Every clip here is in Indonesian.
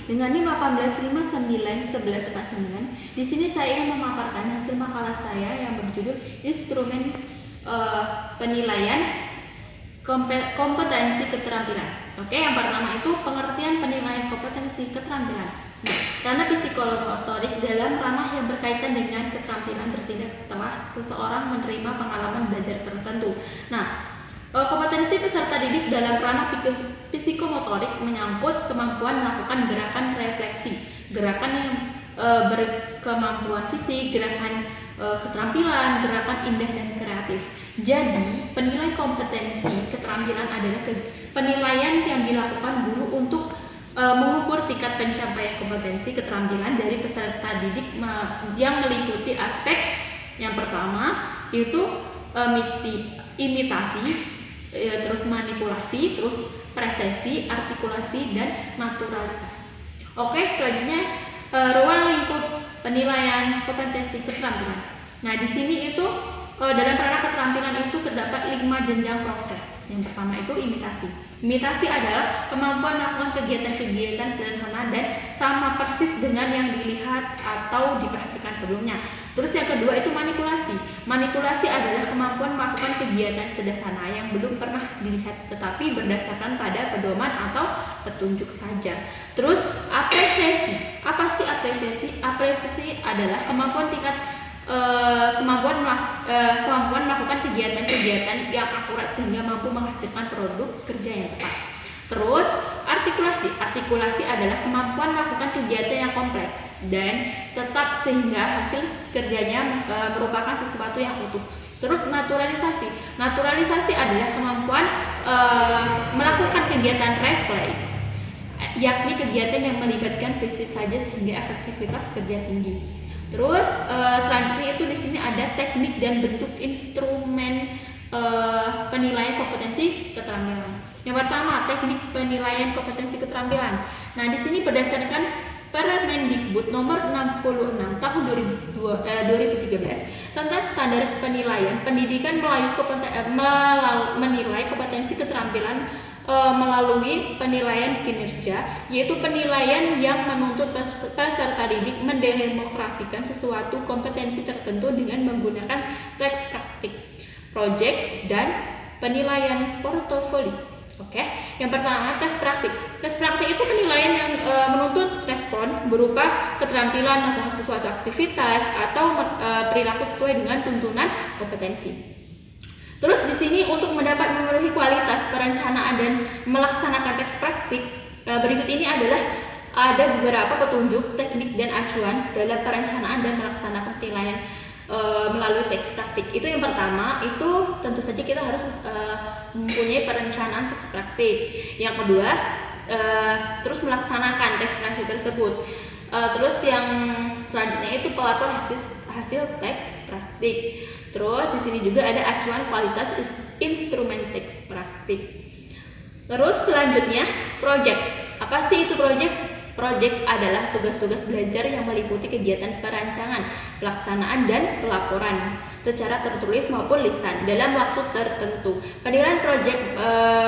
dengan NIM 18591149. Di sini saya ingin memaparkan hasil makalah saya yang berjudul Instrumen Penilaian Kompetensi Keterampilan. Oke, yang pertama itu pengertian penilaian kompetensi keterampilan. Nah, ranah psikomotorik dalam ranah yang berkaitan dengan keterampilan bertindak setelah seseorang menerima pengalaman belajar tertentu. Nah, kompetensi peserta didik dalam ranah psikomotorik menyangkut kemampuan melakukan gerakan refleksi, gerakan yang berkemampuan fisik, gerakan keterampilan, gerakan indah dan kreatif. Jadi, penilai kompetensi keterampilan adalah penilaian yang dilakukan guru untuk mengukur tingkat pencapaian kompetensi keterampilan dari peserta didik yang meliputi aspek yang pertama yaitu imitasi, terus manipulasi, terus presesi, artikulasi, dan naturalisasi. Oke, selanjutnya ruang lingkup penilaian kompetensi keterampilan. Nah, di sini itu dalam ranah keterampilan itu terdapat 5 jenjang proses. Yang pertama itu imitasi. Imitasi adalah kemampuan melakukan kegiatan-kegiatan sederhana dan sama persis dengan yang dilihat atau diperhatikan sebelumnya. Terus yang kedua itu manipulasi. Manipulasi adalah kemampuan melakukan kegiatan sederhana yang belum pernah dilihat tetapi berdasarkan pada pedoman atau petunjuk saja. Terus apresiasi. Apa sih apresiasi? Apresiasi adalah kemampuan melakukan kegiatan-kegiatan yang akurat sehingga mampu menghasilkan produk kerja yang tepat. Terus artikulasi. Artikulasi adalah kemampuan melakukan kegiatan yang kompleks dan tetap sehingga hasil kerjanya merupakan sesuatu yang utuh. Terus naturalisasi. Naturalisasi adalah kemampuan melakukan kegiatan refleks, yakni kegiatan yang melibatkan fisik saja sehingga efektivitas kerja tinggi. Terus selanjutnya itu di sini ada teknik dan bentuk instrumen penilaian kompetensi keterampilan. Yang pertama, teknik penilaian kompetensi keterampilan. Nah, di sini berdasarkan Permendikbud nomor 66 tahun 2013 tentang standar penilaian pendidikan menilai kompetensi keterampilan melalui penilaian kinerja, yaitu penilaian yang menuntut peserta didik mendemokrasikan sesuatu kompetensi tertentu dengan menggunakan teks praktik, proyek, dan penilaian portofolio. Oke, yang pertama tes praktik. Tes praktik itu penilaian yang menuntut respon berupa keterampilan melakukan sesuatu aktivitas atau perilaku sesuai dengan tuntunan kompetensi. Terus di sini untuk memenuhi kualitas perencanaan dan melaksanakan teks praktik, berikut ini ada beberapa petunjuk, teknik, dan acuan dalam perencanaan dan melaksanakan penilaian melalui teks praktik. Itu yang pertama, itu tentu saja kita harus mempunyai perencanaan teks praktik. Yang kedua, terus melaksanakan teks praktik tersebut. Terus yang selanjutnya itu pelaporan hasil teks praktik. Terus di sini juga ada acuan kualitas instrumen teks praktik. Terus selanjutnya project. Apa sih itu project? Project adalah tugas-tugas belajar yang meliputi kegiatan perancangan, pelaksanaan, dan pelaporan secara tertulis maupun lisan dalam waktu tertentu. Penilaian project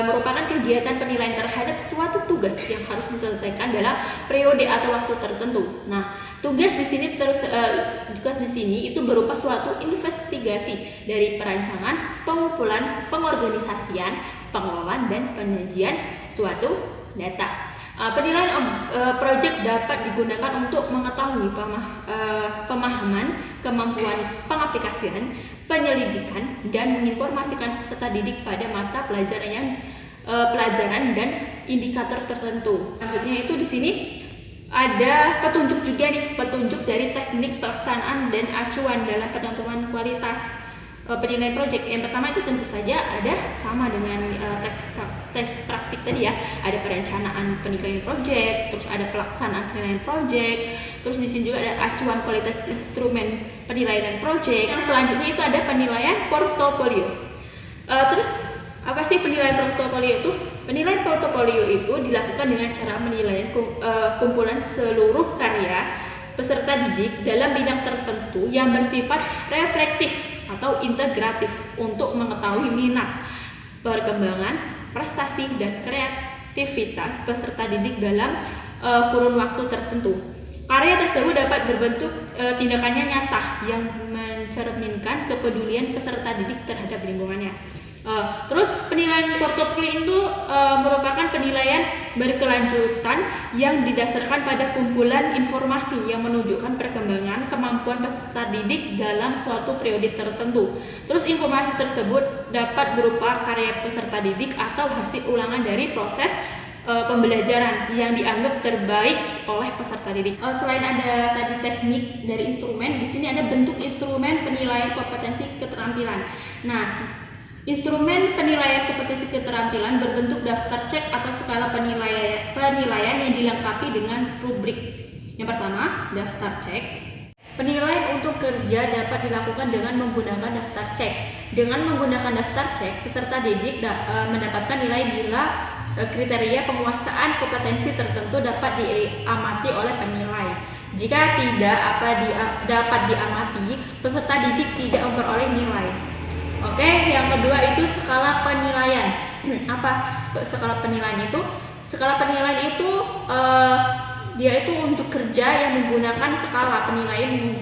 merupakan kegiatan penilaian terhadap suatu tugas yang harus diselesaikan dalam periode atau waktu tertentu. Nah, tugas di sini itu berupa suatu investigasi dari perancangan, pengumpulan, pengorganisasian, pengelolaan, dan penyajian suatu data. Penilaian project dapat digunakan untuk mengetahui pemahaman, kemampuan pengaplikasian, penyelidikan, dan menginformasikan peserta didik pada mata pelajaran dan indikator tertentu. Selanjutnya itu di sini ada petunjuk juga nih, petunjuk dari teknik pelaksanaan dan acuan dalam penentuan kualitas penilaian project. Yang pertama itu tentu saja ada sama dengan teks praktik tadi ya. Ada perencanaan penilaian project, terus ada pelaksanaan penilaian project, terus di sini juga ada acuan kualitas instrumen penilaian project. Yang selanjutnya itu ada penilaian portofolio. Terus apa sih penilaian portofolio itu? Penilaian portofolio itu dilakukan dengan cara menilai kumpulan seluruh karya peserta didik dalam bidang tertentu yang bersifat reflektif atau integratif untuk mengetahui minat, perkembangan, prestasi, dan kreativitas peserta didik dalam kurun waktu tertentu. Karya tersebut dapat berbentuk tindakannya nyata yang mencerminkan kepedulian peserta didik terhadap lingkungannya. Terus penilaian portofolio itu merupakan penilaian berkelanjutan yang didasarkan pada kumpulan informasi yang menunjukkan perkembangan kemampuan peserta didik dalam suatu periode tertentu. Terus informasi tersebut dapat berupa karya peserta didik atau hasil ulangan dari proses pembelajaran yang dianggap terbaik oleh peserta didik. Selain ada tadi teknik dari instrumen, di sini ada bentuk instrumen penilaian kompetensi keterampilan. Nah, instrumen penilaian kompetensi keterampilan berbentuk daftar cek atau skala penilaian yang dilengkapi dengan rubrik. Yang pertama, daftar cek. Penilaian untuk kerja dapat dilakukan dengan menggunakan daftar cek. Dengan menggunakan daftar cek, peserta didik mendapatkan nilai bila kriteria penguasaan kompetensi tertentu dapat diamati oleh penilai. Jika tidak dapat diamati, peserta didik tidak memperoleh nilai. Oke, yang kedua itu skala penilaian. Apa skala penilaian itu? Skala penilaian itu dia itu untuk kerja yang menggunakan skala penilaian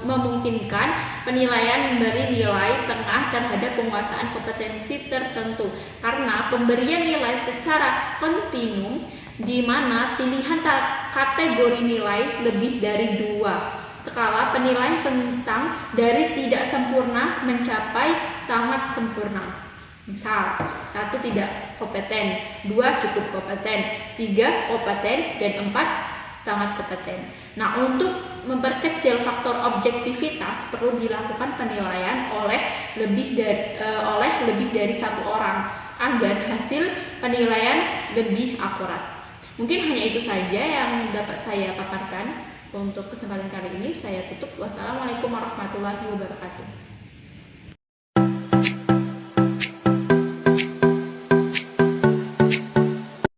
memungkinkan penilaian memberi nilai tengah terhadap penguasaan kompetensi tertentu karena pemberian nilai secara kontinum di mana pilihan kategori nilai lebih dari 2. Skala penilaian tentang dari tidak sempurna mencapai sangat sempurna. Misal, 1 tidak kompeten, 2 cukup kompeten, 3 kompeten, dan 4 sangat kompeten. Nah, untuk memperkecil faktor objektivitas perlu dilakukan penilaian oleh lebih dari 1 orang agar hasil penilaian lebih akurat. Mungkin hanya itu saja yang dapat saya paparkan. Untuk kesempatan kali ini saya tutup. Wassalamualaikum warahmatullahi wabarakatuh.